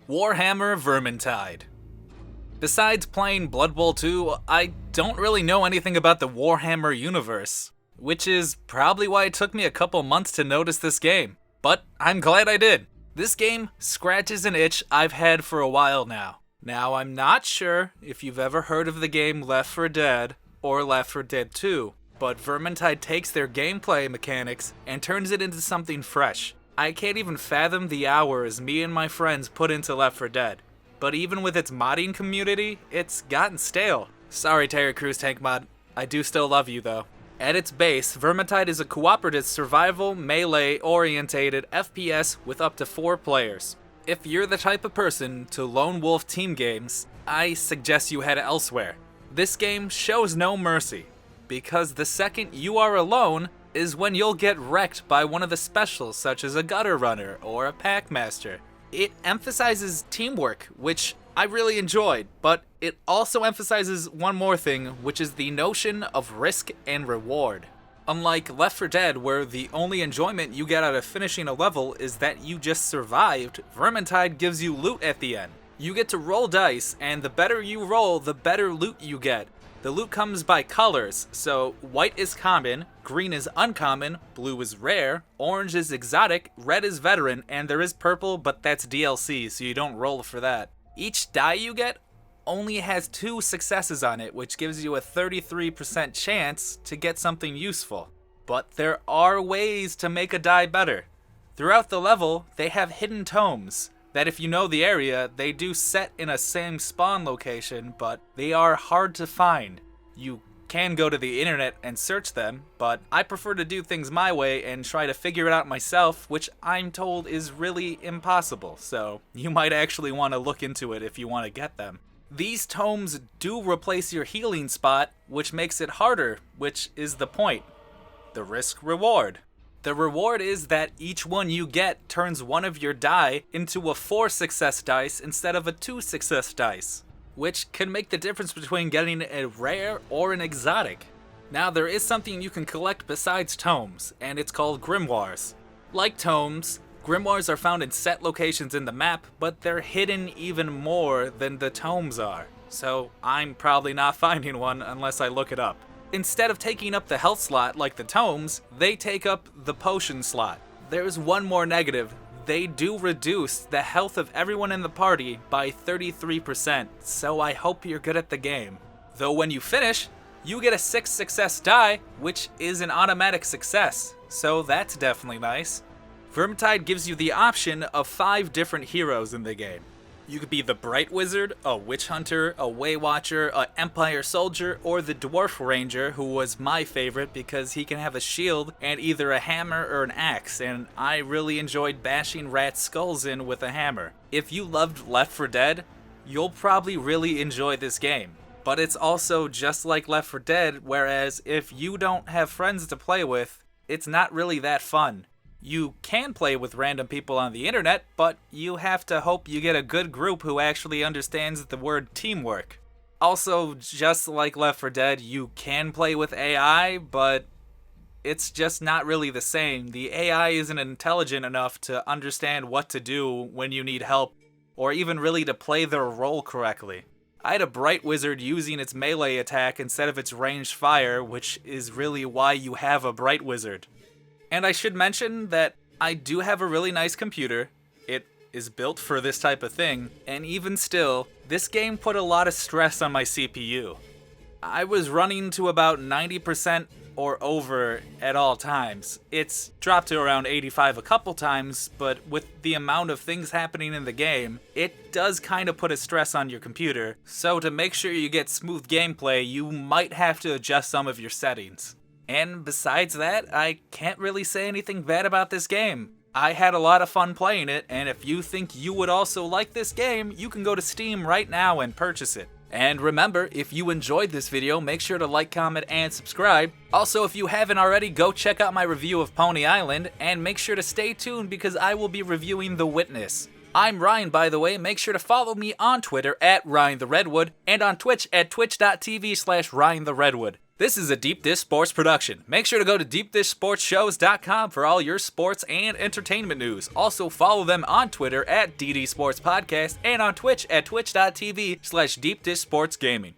Warhammer Vermintide. Besides playing Blood Bowl 2, I don't really know anything about the Warhammer universe, which is probably why it took me a couple months to notice this game. But I'm glad I did. This game scratches an itch I've had for a while now. Now, I'm not sure if you've ever heard of the game Left 4 Dead or Left 4 Dead 2, but Vermintide takes their gameplay mechanics and turns it into something fresh. I can't even fathom the hours me and my friends put into Left 4 Dead. But even with its modding community, it's gotten stale. Sorry, Terry Crews Tank Mod. I do still love you, though. At its base, Vermintide is a cooperative survival, melee-orientated FPS with up to 4 players. If you're the type of person to lone wolf team games, I suggest you head elsewhere. This game shows no mercy, because the second you are alone is when you'll get wrecked by one of the specials such as a gutter runner or a packmaster. It emphasizes teamwork, which I really enjoyed, but it also emphasizes one more thing, which is the notion of risk and reward. Unlike Left 4 Dead, where the only enjoyment you get out of finishing a level is that you just survived, Vermintide gives you loot at the end. You get to roll dice, and the better you roll, the better loot you get. The loot comes by colors, so white is common, green is uncommon, blue is rare, orange is exotic, red is veteran, and there is purple, but that's DLC, so you don't roll for that. Each die you get only has 2 successes on it, which gives you a 33% chance to get something useful. But there are ways to make a die better. Throughout the level, they have hidden tomes that if you know the area, they do set in a same spawn location, but they are hard to find. You can go to the internet and search them, but I prefer to do things my way and try to figure it out myself, which I'm told is really impossible, so you might actually want to look into it if you want to get them. These tomes do replace your healing spot, which makes it harder, which is the point. The risk-reward. The reward is that each one you get turns one of your die into a 4 success dice instead of a 2 success dice, which can make the difference between getting a rare or an exotic. Now, there is something you can collect besides tomes, and it's called grimoires. Like tomes, grimoires are found in set locations in the map, but they're hidden even more than the tomes are, so I'm probably not finding one unless I look it up. Instead of taking up the health slot like the tomes, they take up the potion slot. There's one more negative. They do reduce the health of everyone in the party by 33%, so I hope you're good at the game. Though when you finish, you get a 6 success die, which is an automatic success, so that's definitely nice. Vermintide gives you the option of 5 different heroes in the game. You could be the Bright Wizard, a Witch Hunter, a Waywatcher, a Empire Soldier, or the Dwarf Ranger, who was my favorite because he can have a shield and either a hammer or an axe, and I really enjoyed bashing rats' skulls in with a hammer. If you loved Left 4 Dead, you'll probably really enjoy this game. But it's also just like Left 4 Dead, whereas if you don't have friends to play with, it's not really that fun. You can play with random people on the internet, but you have to hope you get a good group who actually understands the word teamwork. Also, just like Left 4 Dead, you can play with AI, but it's just not really the same. The AI isn't intelligent enough to understand what to do when you need help, or even really to play their role correctly. I had a Bright Wizard using its melee attack instead of its ranged fire, which is really why you have a Bright Wizard. And I should mention that I do have a really nice computer. It is built for this type of thing, and even still, this game put a lot of stress on my CPU. I was running to about 90% or over at all times. It's dropped to around 85 a couple times, but with the amount of things happening in the game, it does kind of put a stress on your computer, so to make sure you get smooth gameplay, you might have to adjust some of your settings. And besides that, I can't really say anything bad about this game. I had a lot of fun playing it, and if you think you would also like this game, you can go to Steam right now and purchase it. And remember, if you enjoyed this video, make sure to like, comment, and subscribe. Also, if you haven't already, go check out my review of Pony Island, and make sure to stay tuned because I will be reviewing The Witness. I'm Ryan, by the way. Make sure to follow me on Twitter at RyanTheRedwood, and on Twitch at twitch.tv/RyanTheRedwood. This is a Deep Dish Sports production. Make sure to go to deepdishsportsshows.com for all your sports and entertainment news. Also follow them on Twitter at DD Sports Podcast and on Twitch at twitch.tv/deepdishsportsgaming.